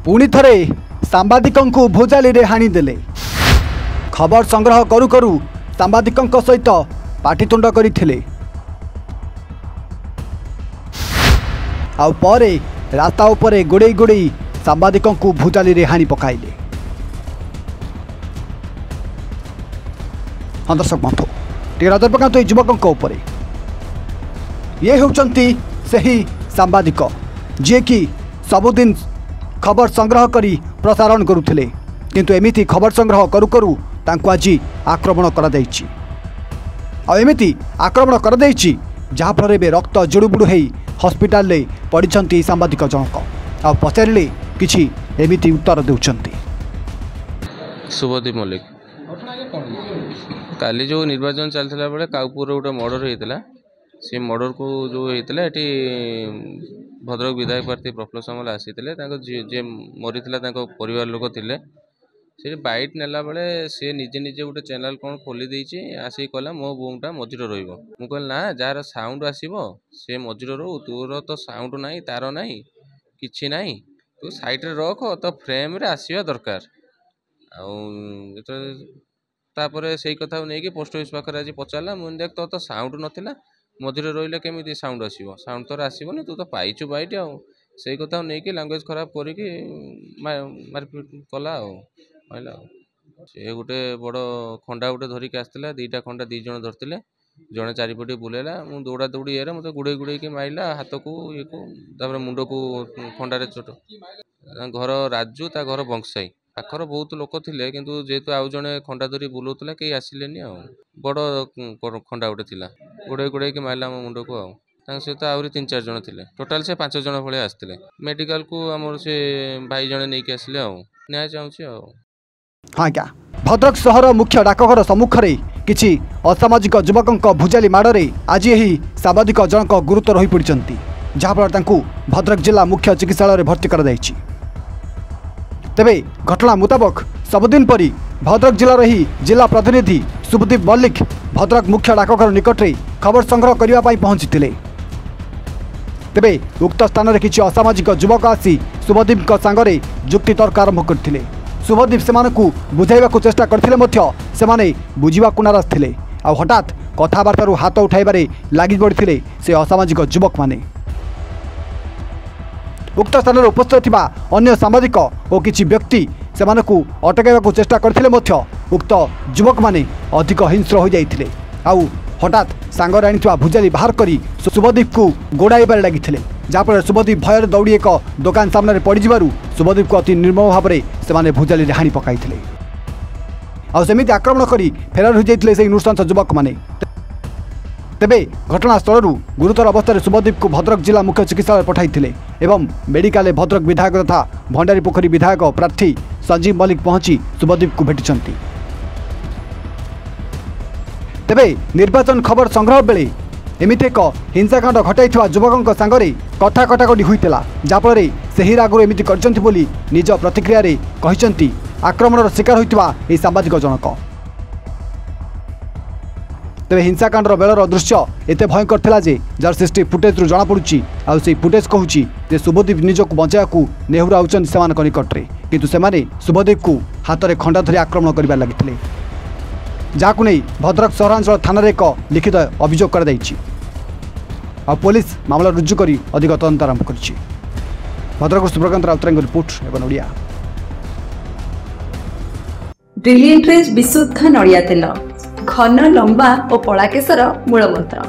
पुणी थरे सांबादिकों भोजाली रे हाणी देले। खबर संग्रह करू करू सांबादिकों सहित पाटितुंड करथिले। आउ परे रास्ता उपरे गोड़े गोड़े सांबादिकों भोजाली रे हाणी पकाइले। दर्शक बंधु टे नजर पकातु युवकों उपरे। ये होचंती सही सांबादिक जे कि सबुदिन खबर संग्रह करी प्रसारण करुथिले, किंतु एमिति खबर संग्रह करू करू तांको आज आक्रमण करा दैछि। आ एमिति आक्रमण करा दैछि जहाँ फल बे रक्त जुड़ुबुड़ु हेई हॉस्पिटल ले पड़िछंती सांबादिक जनक। आ पचारिले किछि एमिति उत्तर देउछंती। शुभदीप मल्लिक काली जो निर्वाचन चलता बेले काउपुर गोटे मर्डर होता से मर्डर को जो होता ये भद्रक विधायक प्रार्थी प्रफुल्ल सामल आसी जे मरी परिवार लोक थे से बैट नेला बेले सी निजे निजे गोटे चैनल कौन खोली देछि आसिक कहला मो बोमटा मझिरे रहिबो। मु कहल ना जार साउंड आसीबो से मझिरे रहू, तोर तो साउंड नाही तार नाही किछि नाही, तू साइड रे रख तो फ्रेम रे आसीबा दरकार। तापर से कथा नहीं कि पोस्ट ऑफिस पाखे आज पचारा मुझे देख तो साउंड नाला मझे रही केमी साउंड आसो, साउंड तो आसबनी, तू तो पाइचु बैट आउ से कथा नहीं कि लांगुएज खराब करके मारपिट कला आइला। से गोटे बड़ खंडा गोटे धरिक आसला, दीटा खंडा दी जन धरते जड़े चारिपटे बुलेला, मु दौड़ा दौड़ी ये मत गुड़े गुड़े माइला हाथ को ये को मुंड को खंडारे चोट। घर राजू ता घर बंशाई पाखर बहुत लोक थे किंतु जेहेतु आउ जड़े खंडा धरी बुलाऊला कहीं आसिले बड़ खंडा गोटे थिला गुड़े गुड़े मारला मो मुंड को सहित आहरी 3-4 जन थे, टोटाल से 5 जन भाई आसते मेडिकल को आमर से भाई जड़े नहीं आसिले न्याय चाहूँगी। हाँ क्या भद्रक सहर मुख्य डाकघर सम्मुख में किछि असामाजिक युवकों भुजाली माड़े आज यही सांबादिक जनक गुरुतर हो पड़ती, जहाँफल भद्रक जिला मुख्य चिकित्सालय भर्ती कर तेबे घटना मुताबक सबुदिन परी भद्रक जिलार ही जिला प्रतिनिधि शुभदीप मल्लिक भद्रक मुख्य डाकघर निकट में खबर संग्रह करने पहुंची। तेबे उक्त स्थान में किसी असामाजिक युवक आसी शुभदीप सांगरे जुक्ति तर्क आरंभ करथिले। शुभदीप सेमानकु बुझाइबाकु चेष्टा करथिले सेमाने बुझिबाकु नाराज थिले। आ हठात कथाबार्तारू हाथ उठाइबारे लागि पड़िथिले से असामाजिक युवक माने। उक्त स्थान में उपस्थित थिबा अन्य सांबादिक और किछि व्यक्ति सेमानकु अटकाइबाकु चेष्टा करथिले उक्त युवक माने अधिक हिंस्र हो जाइथिले। आउ हठात सांगर आनिथिबा भुजाली बाहर करी शुभदीप को गोड़ाइबारे लागिथिले, जहाँफल शुभदीप भयर दौड़ी एक दुकान सामने पड़िजिबारु शुभदीप को अति निर्मम भाव में से भुजाली हाणी पकाइथिले। आउ सेमिति आक्रमण करी फेरार हो जाइथिले से नृशंस युवक माने। तेबे घटनास्थल गुरुतर अवस्था शुभदीप को भद्रक जिला मुख्य चिकित्सालय पठाइथिले एवं मेडिकल भद्रक विधायक तथा भंडारी पोखरी विधायक प्रार्थी संजीव मल्लिक पहुंची शुभदीप को भेटिछंती। तेबे निर्वाचन खबर संग्रह बेले एमिति एक हिंसाकांड घटाइथिबा युवकों सांगरे कथा कटाकटी होइतला, जाफल से रागु एमिति करछंती बोली निज प्रतिक्रिया रे कहिसंती आक्रमणर शिकार होइतिबा ए सांबादिक जनक। तेबे हिंसाकांडर बेलर दृश्य एते भयंकर थिला जे जार सीसीटीवी फुटेज रु जना पड़ुची। आ से फुटेज कहूची जे शुभदीप निजक बचायाकू नेहुरा आउचन सेमानक निकटरे, किंतु सेमाने शुभदीप को हाथ में खंडा धरी आक्रमण करबार लागिथिले, जाकु नै भद्रक सहरांचल थाना एक लिखित अभियोग कर दैछि। आ पुलिस मामला रुजु करी अधिक तदंत आरंभ करछि। भद्रक सुप्रकांत राउतरांग रिपोर्ट एवं ओडिया। ब्रिलियंट रेज विशुद्ध नड़िया तेल घन लंबा और पड़ा केसर मूलमंत्र।